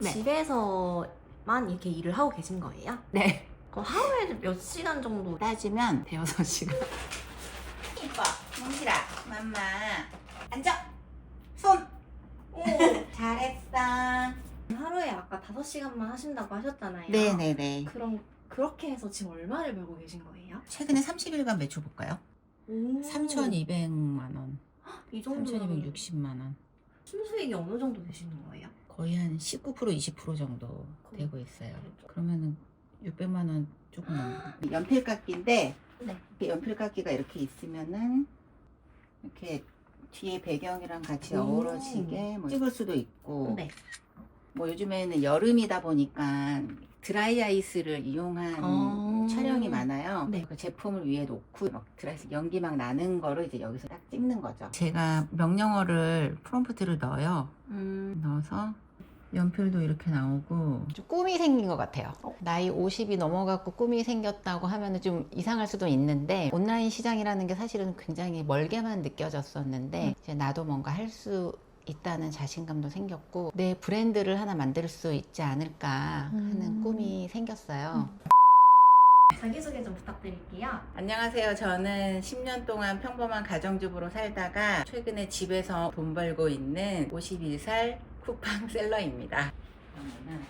네. 집에서만 이렇게 일을 하고 계신 거예요? 네. 그럼 하루에 몇 시간 정도? 따지면 대여섯 시간. 이뻐 몽실아 맘마 앉아 손 오, 잘했어. 하루에 아까 5시간만 하신다고 하셨잖아요. 네네네. 그럼 그렇게 해서 지금 얼마를 벌고 계신 거예요? 최근에 30일간 매출 볼까요? 오, 3,200만 원, 이 정도면 3,260만 원. 순수익이 어느 정도 되시는 거예요? 거의 한 19% 20% 정도 되고 있어요. 그러면은 600만 원 조금 넘는. 연필 깎기인데 네. 이렇게 연필 깎기가 이렇게 있으면은 이렇게 뒤에 배경이랑 같이 오. 어우러지게 뭐 찍을 수도 있고. 네. 뭐 요즘에는 여름이다 보니까 드라이 아이스를 이용한 촬영이 많아요. 네. 그 제품을 위에 놓고 막 드라이아이스 연기 막 나는 거를 이제 여기서 딱 찍는 거죠. 제가 명령어를 프롬프트를 넣어요. 넣어서 연필도 이렇게 나오고. 좀 꿈이 생긴 것 같아요. 나이 50이 넘어갖고 꿈이 생겼다고 하면 좀 이상할 수도 있는데, 온라인 시장이라는 게 사실은 굉장히 멀게만 느껴졌었는데 이제 나도 뭔가 할 수 있다는 자신감도 생겼고 내 브랜드를 하나 만들 수 있지 않을까 하는 꿈이 생겼어요. 자기소개 좀 부탁드릴게요. 안녕하세요. 저는 10년 동안 평범한 가정주부로 살다가 최근에 집에서 돈 벌고 있는 51살 쿠팡 셀러입니다. 그러면은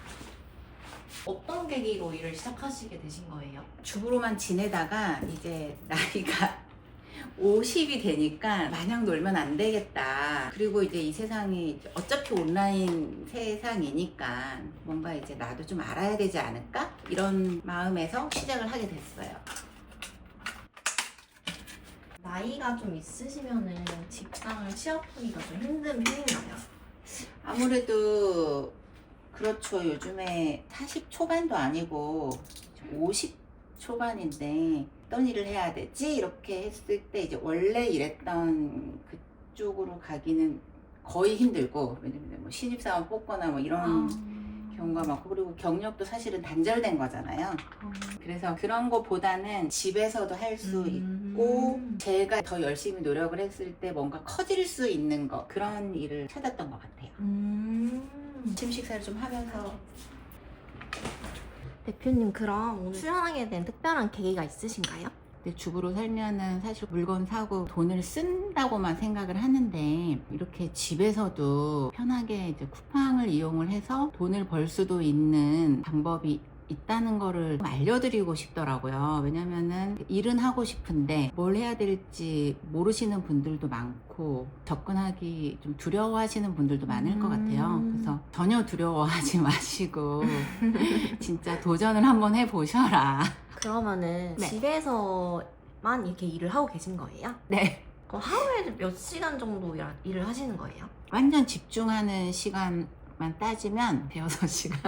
어떤 계기로 일을 시작하시게 되신 거예요? 주부로만 지내다가 이제 나이가 50이 되니까 마냥 놀면 안 되겠다. 그리고 이제 이 세상이 어차피 온라인 세상이니까 뭔가 이제 나도 좀 알아야 되지 않을까? 이런 마음에서 시작을 하게 됐어요. 나이가 좀 있으시면은 직장을 취업하기가 좀 힘든 편인가요? 아무래도 그렇죠. 요즘에 40 초반도 아니고 50 초반인데 어떤 일을 해야 되지? 이렇게 했을 때 이제 원래 일했던 그쪽으로 가기는 거의 힘들고, 왜냐면 뭐 신입사원 뽑거나 뭐 이런 경우가 많고, 그리고 경력도 사실은 단절된 거잖아요. 그래서 그런 거보다는 집에서도 할 수 있고 제가 더 열심히 노력을 했을 때 뭔가 커질 수 있는 거, 그런 일을 찾았던 것 같아요. 아침 식사를 좀 하면서. 대표님, 그럼 오늘 출연하게 된 특별한 계기가 있으신가요? 근데 주부로 살면은 사실 물건 사고 돈을 쓴다고만 생각을 하는데, 이렇게 집에서도 편하게 이제 쿠팡을 이용을 해서 돈을 벌 수도 있는 방법이 있다는 거를 좀 알려드리고 싶더라고요. 왜냐면은 일은 하고 싶은데 뭘 해야 될지 모르시는 분들도 많고 접근하기 좀 두려워하시는 분들도 많을 것 같아요. 그래서 전혀 두려워하지 마시고 진짜 도전을 한번 해보셔라. 그러면은 네. 집에서만 이렇게 일을 하고 계신 거예요? 네. 그럼 하루에 몇 시간 정도 일을 하시는 거예요? 완전 집중하는 시간만 따지면 대여섯 시간.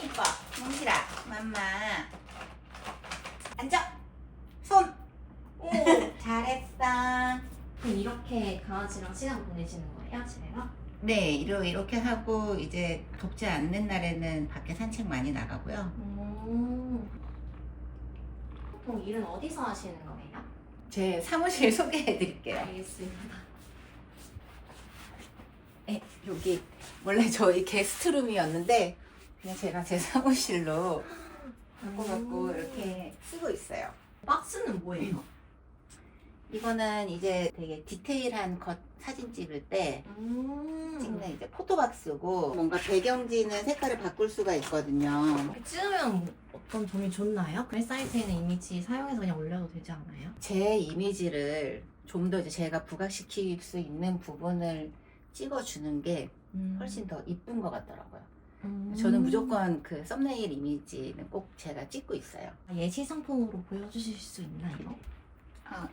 이뻐 몽실아 맘마 앉아 손 오, 잘했어. 그럼 이렇게 강아지랑 시간 보내시는 거예요, 집에서? 네, 이렇게 하고 이제 덥지 않는 날에는 밖에 산책 많이 나가고요. 보통 일은 어디서 하시는 거예요? 제 사무실 소개해 드릴게요. 알겠습니다. 네, 여기 원래 저희 게스트룸이었는데 그냥 제가 제 사무실로 바꿔갖고 이렇게 쓰고 있어요. 박스는 뭐예요? 이거는 이제 되게 디테일한 것 사진 찍을 때 찍는 이제 포토박스고, 뭔가 배경지는 색깔을 바꿀 수가 있거든요. 이렇게 찍으면 어떤 점이 좋나요? 그 사이트에 있는 이미지 사용해서 그냥 올려도 되지 않아요? 제 이미지를 좀 더 이제 제가 부각시킬 수 있는 부분을 찍어주는 게 훨씬 더 이쁜 것 같더라고요. 저는 무조건 그 썸네일 이미지는 꼭 제가 찍고 있어요. 예시 상품으로 보여주실 수 있나요?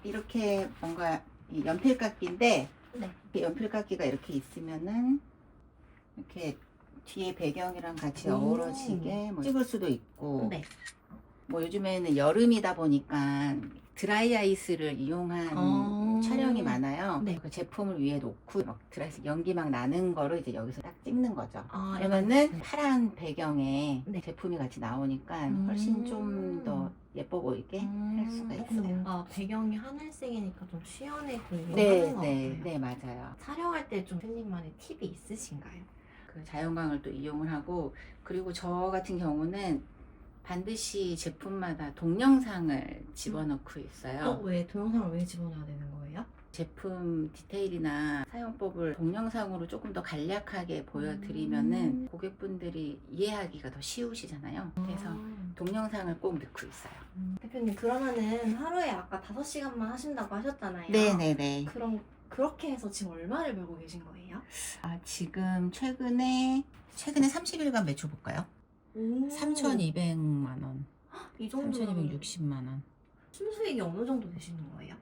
이렇게 뭔가 이 연필 깎기인데 네. 이렇게 연필 깎기가 이렇게 있으면은 이렇게 뒤에 배경이랑 같이 어우러지게 뭐 찍을 수도 있고. 네. 뭐 요즘에는 여름이다 보니까 드라이 아이스를 이용한 촬영이 많아요. 네. 그 제품을 위에 놓고 막 드라이아이스 연기 막 나는 거를 이제 여기서 딱 찍는 거죠. 아, 그러면은 네. 파란 배경에 네. 제품이 같이 나오니까 훨씬 좀 더 예뻐 보이게 할 수가 근데 있어요. 뭔가 배경이 하늘색이니까 좀 시원해 보이긴 네, 하는 것 네, 같아요. 네, 맞아요. 촬영할 때 좀 팬님만의 팁이 있으신가요? 그 자연광을 또 이용을 하고, 그리고 저 같은 경우는 반드시 제품마다 동영상을 집어넣고 있어요. 왜 동영상을 왜 집어넣어야 되는 거예요? 제품 디테일이나 사용법을 동영상으로 조금 더 간략하게 보여드리면은 고객분들이 이해하기가 더 쉬우시잖아요. 그래서 동영상을 꼭 넣고 있어요. 대표님 그러면은 하루에 아까 5시간만 하신다고 하셨잖아요. 네네네. 그럼 그렇게 해서 지금 얼마를 벌고 계신 거예요? 아, 지금 최근에 30일간 매출 볼까요? 3,200만 원, 이 정도면 3,260만 원. 순수익이 어느 정도 되시는 거예요?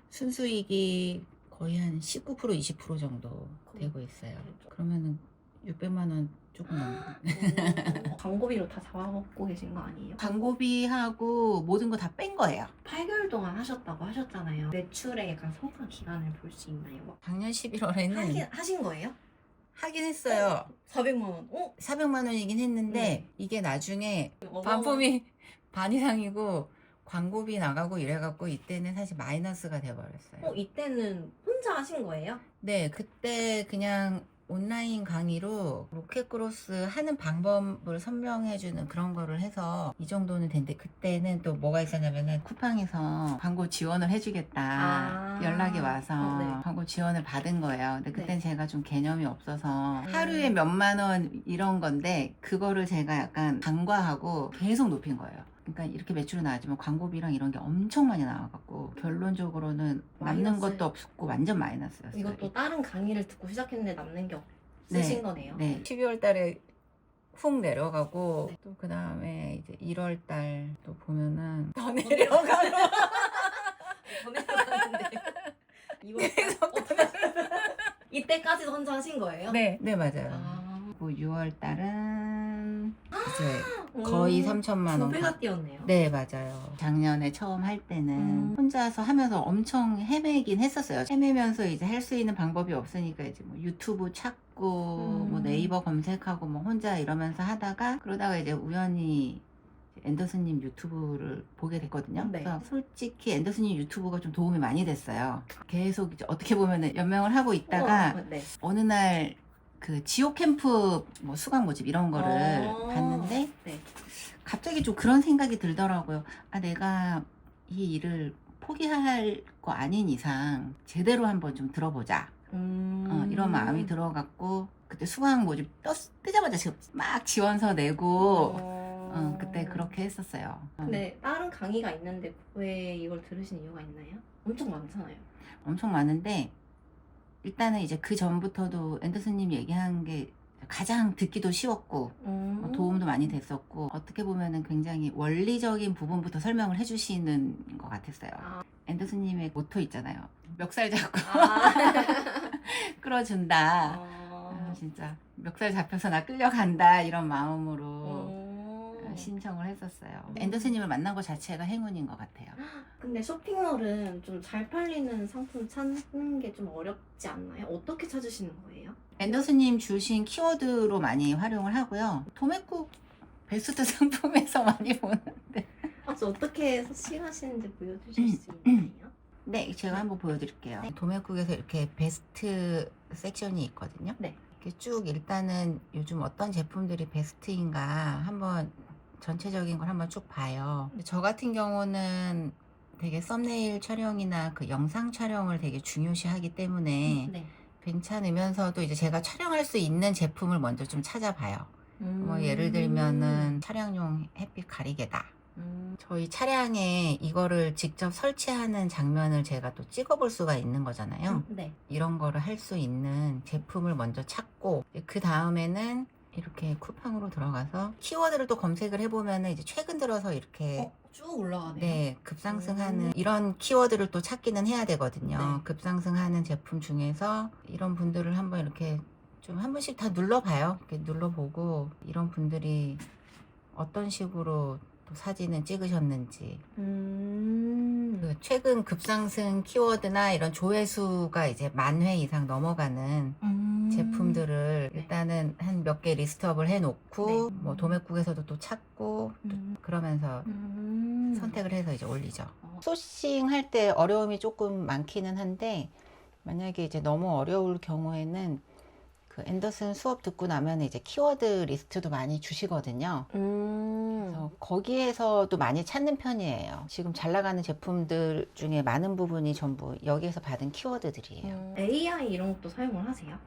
순수익이 거의 한 19% 20% 정도 되고 있어요. 그러면은 600만 원 조금 넘는. 광고비로 다 잡아먹고 계신 거 아니에요? 광고비하고 모든 거 다 뺀 거예요. 8개월 동안 하셨다고 하셨잖아요. 매출의 약간 성과 기간을 볼 수 있나요? 작년 11월에는 하신 거예요? 하긴 했어요. 400만 원. 400만 원이긴 했는데 이게 나중에 반품이 반 이상이고 광고비 나가고 이래갖고 이때는 사실 마이너스가 돼버렸어요. 이때는 혼자 하신 거예요? 네, 그때 그냥 온라인 강의로 로켓크로스 하는 방법을 설명해주는 그런 거를 해서 이 정도는 됐는데, 그때는 또 뭐가 있었냐면은 쿠팡에서 광고 지원을 해주겠다 연락이 와서 네. 광고 지원을 받은 거예요. 근데 그땐 네. 제가 좀 개념이 없어서 하루에 몇만 원 이런 건데 그거를 제가 약간 간과하고 계속 높인 거예요. 그러니까 이렇게 매출이 나왔지만 광고비랑 이런 게 엄청 많이 나와갖고 결론적으로는 남는 마이너스. 것도 없고 완전 마이너스였어요. 이것도 다른 강의를 듣고 시작했는데 남는 게 없으신 네. 거네요. 네. 12월 달에 훅 내려가고 네. 또 그 다음에 이제 1월 달 또 보면은 더 내려가고 더 내려가는데 이때까지도 혼자 하신 거예요? 네, 네 맞아요. 아, 그리고 6월 달은 이제 거의 3천만 원. 2배가 뛰었네요. 네, 맞아요. 작년에 처음 할 때는 혼자서 하면서 엄청 헤매긴 했었어요. 헤매면서 이제 할 수 있는 방법이 없으니까 이제 뭐 유튜브 찾고 뭐 네이버 검색하고 뭐 혼자 이러면서 하다가 그러다가 이제 우연히 앤더슨님 유튜브를 보게 됐거든요. 네. 그래서 솔직히 앤더슨님 유튜브가 좀 도움이 많이 됐어요. 계속 이제 어떻게 보면은 연명을 하고 있다가 네. 어느 날 그 지오 캠프 뭐 수강 모집 이런 거를 봤는데 네. 갑자기 좀 그런 생각이 들더라고요. 아, 내가 이 일을 포기할 거 아닌 이상 제대로 한번 좀 들어보자. 이런 마음이 들어갖고 그때 수강 모집 뜨자마자 지금 막 지원서 내고 그때 그렇게 했었어요. 근데 다른 강의가 있는데 왜 이걸 들으신 이유가 있나요? 엄청 많잖아요. 엄청 많은데 일단은 이제 그 전부터도 앤더슨님 얘기한 게 가장 듣기도 쉬웠고 도움도 많이 됐었고 어떻게 보면은 굉장히 원리적인 부분부터 설명을 해주시는 것 같았어요. 앤더슨님의 모토 있잖아요. 멱살 잡고 끌어준다. 진짜 멱살 잡혀서 나 끌려간다 이런 마음으로 신청을 했었어요. 앤더슨님을 만난 것 자체가 행운인 것 같아요. 근데 쇼핑몰은 좀 잘 팔리는 상품 찾는 게 좀 어렵지 않나요? 어떻게 찾으시는 거예요? 앤더슨님 주신 키워드로 많이 활용을 하고요. 도매국 베스트 상품에서 많이 보는데. 저 어떻게 서칭하시는지 보여주실 수 있나요? 네, 제가 한번 보여드릴게요. 도매국에서 이렇게 베스트 섹션이 있거든요. 네. 이렇게 쭉 일단은 요즘 어떤 제품들이 베스트인가 한번 전체적인 걸 한번 쭉 봐요. 근데 저 같은 경우는 되게 썸네일 촬영이나 그 영상 촬영을 되게 중요시하기 때문에 네. 괜찮으면서도 이제 제가 촬영할 수 있는 제품을 먼저 좀 찾아봐요. 뭐 예를 들면은 차량용 햇빛 가리개다. 저희 차량에 이거를 직접 설치하는 장면을 제가 또 찍어볼 수가 있는 거잖아요. 네. 이런 거를 할 수 있는 제품을 먼저 찾고 그 다음에는 이렇게 쿠팡으로 들어가서 키워드를 또 검색을 해보면은 이제 최근 들어서 이렇게 쭉 올라가네요. 네, 급상승하는 이런 키워드를 또 찾기는 해야 되거든요. 네. 급상승하는 제품 중에서 이런 분들을 한번 이렇게 좀 한 번씩 다 눌러봐요. 이렇게 눌러보고 이런 분들이 어떤 식으로 또 사진은 찍으셨는지. 음. 그 최근 급상승 키워드나 이런 조회수가 이제 10,000회 이상 넘어가는 제품들을 네. 일단은 한 몇 개 리스트업을 해놓고 네. 뭐 도매국에서도 또 찾고 또 그러면서 선택을 해서 이제 올리죠. 소싱 할 때 어려움이 조금 많기는 한데 만약에 이제 너무 어려울 경우에는 그 앤더슨 수업 듣고 나면 이제 키워드 리스트도 많이 주시거든요. 그래서 거기에서도 많이 찾는 편이에요. 지금 잘 나가는 제품들 중에 많은 부분이 전부 여기에서 받은 키워드들이에요. AI 이런 것도 사용을 하세요?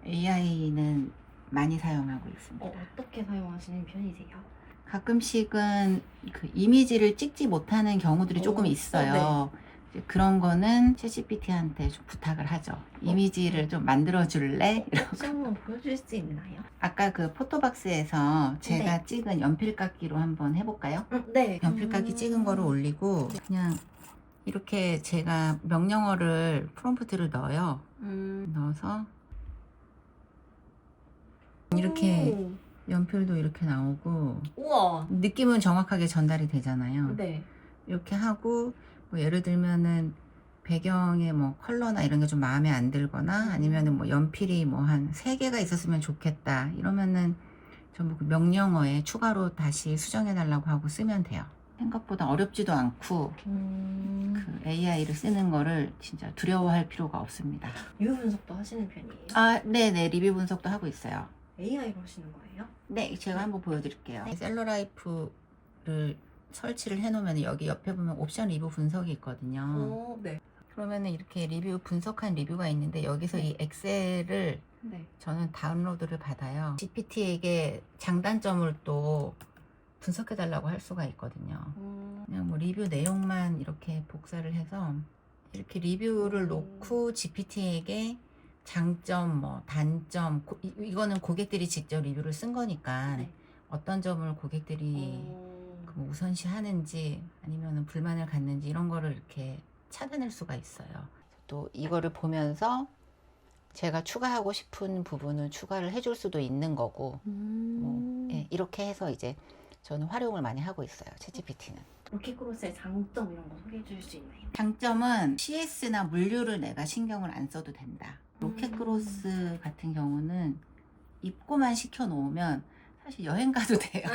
AI는 많이 사용하고 있습니다. 어떻게 사용하시는 편이세요? 가끔씩은 그 이미지를 찍지 못하는 경우들이 조금 있어요. 이제 그런 거는 챗GPT한테 좀 부탁을 하죠. 이미지를 좀 만들어 줄래? 혹시 한번 보여줄 수 있나요? 아까 그 포토박스에서 제가 네. 찍은 연필깎이로 한번 해볼까요? 네. 연필깎이 찍은 거를 올리고 그냥 이렇게 제가 명령어를 프롬프트를 넣어요. 넣어서 이렇게 연필도 이렇게 나오고 우와. 느낌은 정확하게 전달이 되잖아요. 네. 이렇게 하고 뭐 예를 들면은 배경의 뭐 컬러나 이런 게 좀 마음에 안 들거나 아니면은 뭐 연필이 뭐 한 3개가 있었으면 좋겠다 이러면은 전부 그 명령어에 추가로 다시 수정해 달라고 하고 쓰면 돼요. 생각보다 어렵지도 않고 그 AI를 쓰는 거를 진짜 두려워할 필요가 없습니다. 유효 분석도 하시는 편이에요? 아, 네네. 리뷰 분석도 하고 있어요. AI로 하시는 거예요? 네, 제가 한번 보여드릴게요. 셀러라이프를 설치를 해놓으면 여기 옆에 보면 옵션 리뷰 분석이 있거든요. 네. 그러면은 이렇게 리뷰 분석한 리뷰가 있는데 여기서 이 엑셀을 네. 저는 다운로드를 받아요. GPT에게 장단점을 또 분석해 달라고 할 수가 있거든요. 그냥 뭐 리뷰 내용만 이렇게 복사를 해서 이렇게 리뷰를 놓고 GPT에게 장점, 뭐 단점, 이거는 고객들이 직접 리뷰를 쓴 거니까 네. 어떤 점을 고객들이 뭐 우선시 하는지 아니면 불만을 갖는지 이런 거를 이렇게 찾아낼 수가 있어요. 또 이거를 보면서 제가 추가하고 싶은 부분을 추가를 해줄 수도 있는 거고 뭐, 예, 이렇게 해서 이제 저는 활용을 많이 하고 있어요. 챗GPT는. 로켓크로스의 장점 이런 거 소개해 주실 수 있나요? 장점은 CS나 물류를 내가 신경을 안 써도 된다. 로켓크로스 같은 경우는 입고만 시켜 놓으면 사실 여행 가도 돼요.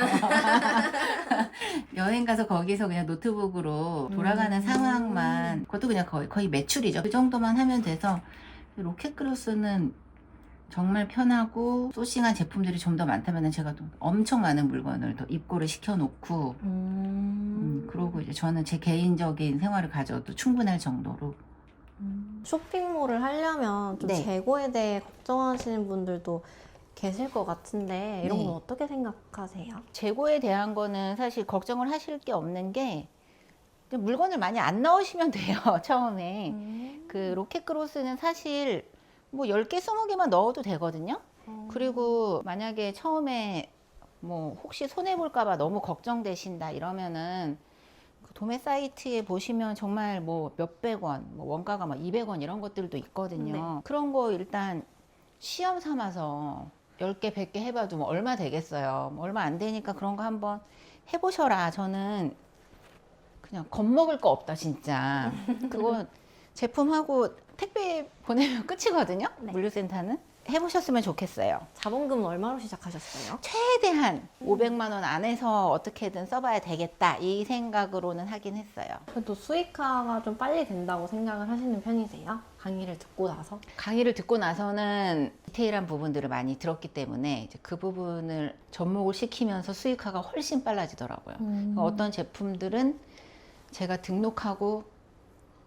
여행 가서 거기서 그냥 노트북으로 돌아가는 상황만, 그것도 그냥 거의 매출이죠. 그 정도만 하면 돼서 로켓크로스는 정말 편하고 소싱한 제품들이 좀 더 많다면 제가 또 엄청 많은 물건을 더 입고를 시켜놓고 그러고 이제 저는 제 개인적인 생활을 가져도 충분할 정도로. 쇼핑몰을 하려면 좀 네. 재고에 대해 걱정하시는 분들도 계실 것 같은데 이런 네. 건 어떻게 생각하세요? 재고에 대한 거는 사실 걱정을 하실 게 없는 게 물건을 많이 안 넣으시면 돼요. 처음에. 그 로켓크로스는 사실 뭐 10개, 20개만 넣어도 되거든요. 그리고 만약에 처음에 뭐 혹시 손해볼까봐 너무 걱정되신다 이러면은 그 도매 사이트에 보시면 정말 뭐 몇백 원, 뭐 원가가 막 200원 이런 것들도 있거든요. 그런 거 일단 시험 삼아서 10개, 100개 해봐도 뭐 얼마 되겠어요. 뭐 얼마 안 되니까 그런 거 한번 해보셔라. 저는 그냥 겁먹을 거 없다, 진짜. 그거 제품하고 택배 보내면 끝이거든요. 네. 물류센터는. 해보셨으면 좋겠어요. 자본금은 얼마로 시작하셨어요? 최대한 500만 원 안에서 어떻게든 써봐야 되겠다. 이 생각으로는 하긴 했어요. 그래도 수익화가 좀 빨리 된다고 생각을 하시는 편이세요? 강의를 듣고 나서? 강의를 듣고 나서는 디테일한 부분들을 많이 들었기 때문에 이제 그 부분을 접목을 시키면서 수익화가 훨씬 빨라지더라고요. 그러니까 어떤 제품들은 제가 등록하고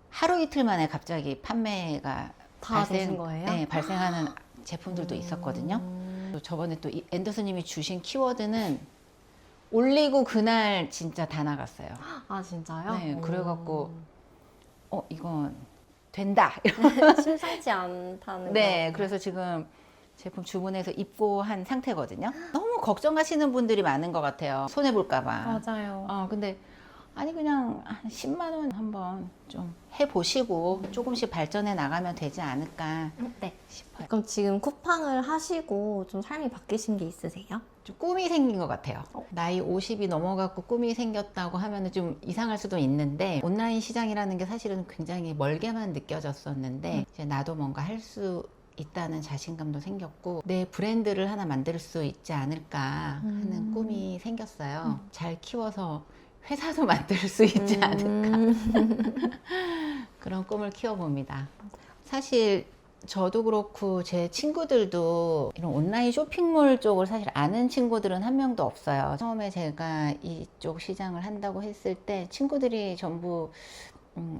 하루 이틀 만에 갑자기 판매가 다 되신 거예요? 네, 발생하는 제품들도 있었거든요. 또 저번에 또 앤더슨님이 주신 키워드는 올리고 그날 진짜 다 나갔어요. 아 진짜요? 네, 그래갖고 이건 된다. 심상치 않다는 네, 거. 그래서 지금 제품 주문해서 입고한 상태거든요. 너무 걱정하시는 분들이 많은 것 같아요. 손해 볼까봐. 맞아요. 근데 아니 그냥 한 10만 원 한번 좀 해보시고 조금씩 발전해 나가면 되지 않을까 네. 싶어요. 그럼 지금 쿠팡을 하시고 좀 삶이 바뀌신 게 있으세요? 좀 꿈이 생긴 것 같아요. 나이 50이 넘어갖고 꿈이 생겼다고 하면 좀 이상할 수도 있는데 온라인 시장이라는 게 사실은 굉장히 멀게만 느껴졌었는데 이제 나도 뭔가 할 수 있다는 자신감도 생겼고 내 브랜드를 하나 만들 수 있지 않을까 하는 꿈이 생겼어요. 잘 키워서 회사도 만들 수 있지 않을까 그런 꿈을 키워봅니다. 사실 저도 그렇고 제 친구들도 이런 온라인 쇼핑몰 쪽을 사실 아는 친구들은 한 명도 없어요. 처음에 제가 이쪽 시장을 한다고 했을 때 친구들이 전부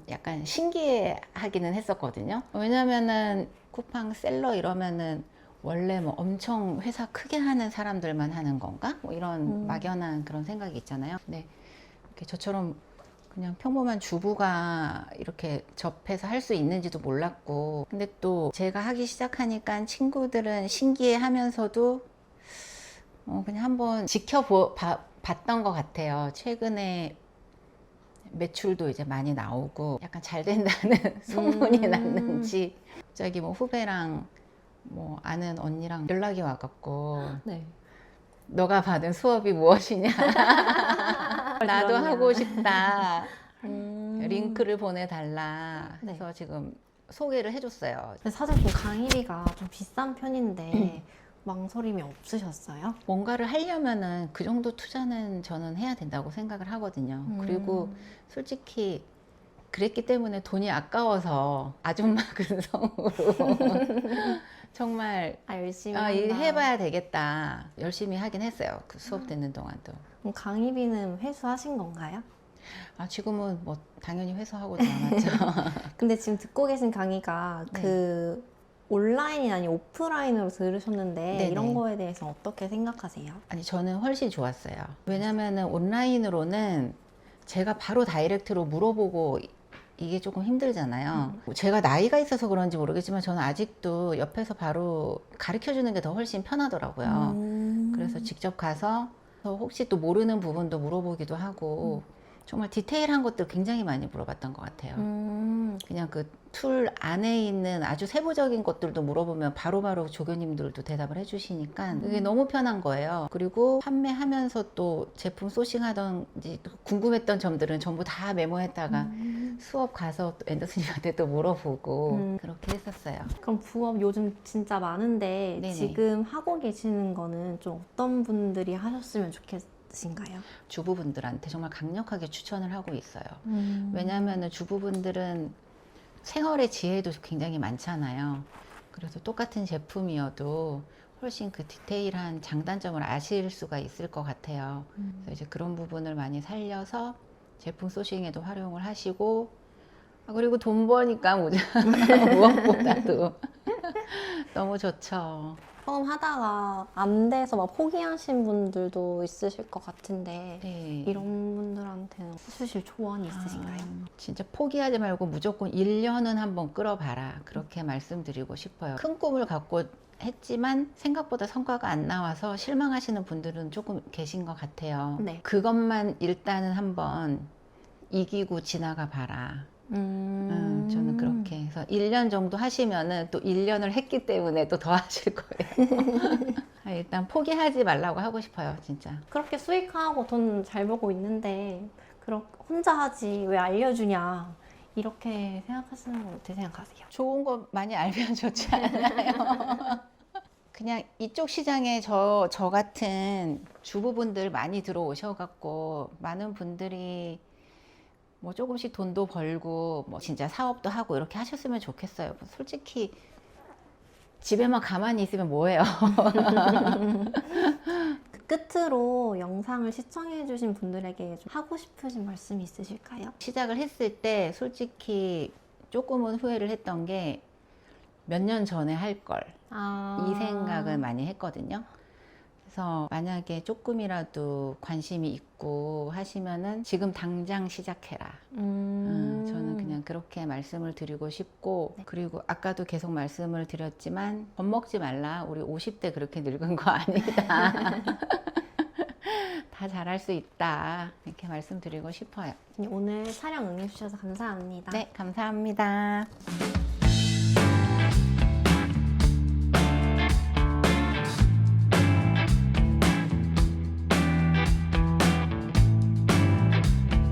약간 신기해하기는 했었거든요. 왜냐면은 쿠팡 셀러 이러면은 원래 뭐 엄청 회사 크게 하는 사람들만 하는 건가? 뭐 이런 막연한 그런 생각이 있잖아요. 근데 이렇게 저처럼 그냥 평범한 주부가 이렇게 접해서 할 수 있는지도 몰랐고 근데 또 제가 하기 시작하니까 친구들은 신기해 하면서도 그냥 한번 봤던 것 같아요. 최근에 매출도 이제 많이 나오고 약간 잘 된다는 소문이 났는지 갑자기 뭐 후배랑 뭐 아는 언니랑 연락이 와갖고 네. 너가 받은 수업이 무엇이냐 나도 그러냐. 하고 싶다 링크를 보내달라 네. 해서 지금 소개를 해줬어요. 근데 사실 좀 강의비가 좀 비싼 편인데 망설임이 없으셨어요? 뭔가를 하려면은 그 정도 투자는 저는 해야 된다고 생각을 하거든요. 그리고 솔직히 그랬기 때문에 돈이 아까워서 아줌마 근성으로 정말 열심히 일 한다. 해봐야 되겠다 열심히 하긴 했어요. 그 수업 듣는 동안도. 그럼 강의비는 회수하신 건가요? 지금은 뭐 당연히 회수하고 남았죠. 근데 지금 듣고 계신 강의가 네. 그 온라인이 아닌 오프라인으로 들으셨는데 네네. 이런 거에 대해서 어떻게 생각하세요? 아니 저는 훨씬 좋았어요. 왜냐면은 온라인으로는 제가 바로 다이렉트로 물어보고 이게 조금 힘들잖아요. 제가 나이가 있어서 그런지 모르겠지만 저는 아직도 옆에서 바로 가르쳐 주는 게 더 훨씬 편하더라고요. 그래서 직접 가서 혹시 또 모르는 부분도 물어보기도 하고 정말 디테일한 것들 굉장히 많이 물어봤던 것 같아요. 그냥 그 툴 안에 있는 아주 세부적인 것들도 물어보면 바로바로 조교님들도 대답을 해주시니까 그게 너무 편한 거예요. 그리고 판매하면서 또 제품 소싱하던지 또 궁금했던 점들은 전부 다 메모했다가 수업 가서 또 앤더슨님한테 또 물어보고 그렇게 했었어요. 그럼 부업 요즘 진짜 많은데 네네. 지금 하고 계시는 거는 좀 어떤 분들이 하셨으면 좋겠으신가요? 주부분들한테 정말 강력하게 추천을 하고 있어요. 왜냐하면 주부분들은 생활의 지혜도 굉장히 많잖아요. 그래서 똑같은 제품이어도 훨씬 그 디테일한 장단점을 아실 수가 있을 것 같아요. 그래서 이제 그런 부분을 많이 살려서 제품 소싱에도 활용을 하시고 그리고 돈 버니까 무엇보다도 너무 좋죠. 처음 하다가 안 돼서 막 포기하신 분들도 있으실 것 같은데 네. 이런 분들한테는 해주실 조언이 있으신가요? 진짜 포기하지 말고 무조건 1년은 한번 끌어봐라. 그렇게 말씀드리고 싶어요. 큰 꿈을 갖고 했지만 생각보다 성과가 안 나와서 실망하시는 분들은 조금 계신 것 같아요. 네. 그것만 일단은 한번 이기고 지나가 봐라. 저는 그렇게 해서 1년 정도 하시면은 또 1년을 했기 때문에 또 더 하실 거예요. 일단 포기하지 말라고 하고 싶어요, 진짜. 그렇게 수익하고 돈 잘 벌고 있는데 혼자 하지 왜 알려주냐 이렇게 생각하시는 건 어떻게 생각하세요? 좋은 거 많이 알면 좋지 않아요? 그냥 이쪽 시장에 저 같은 주부분들 많이 들어오셔갖고 많은 분들이 뭐 조금씩 돈도 벌고 뭐 진짜 사업도 하고 이렇게 하셨으면 좋겠어요. 솔직히 집에만 가만히 있으면 뭐해요? 끝으로 영상을 시청해주신 분들에게 좀 하고 싶으신 말씀이 있으실까요? 시작을 했을 때 솔직히 조금은 후회를 했던 게 몇 년 전에 할 걸 이 생각을 많이 했거든요. 그래서 만약에 조금이라도 관심이 있고 하시면은 지금 당장 시작해라. 저는 그냥 그렇게 말씀을 드리고 싶고 그리고 아까도 계속 말씀을 드렸지만 겁먹지 말라. 우리 50대 그렇게 늙은 거 아니다. 다 잘할 수 있다. 이렇게 말씀드리고 싶어요. 오늘 촬영 응해주셔서 감사합니다. 네, 감사합니다.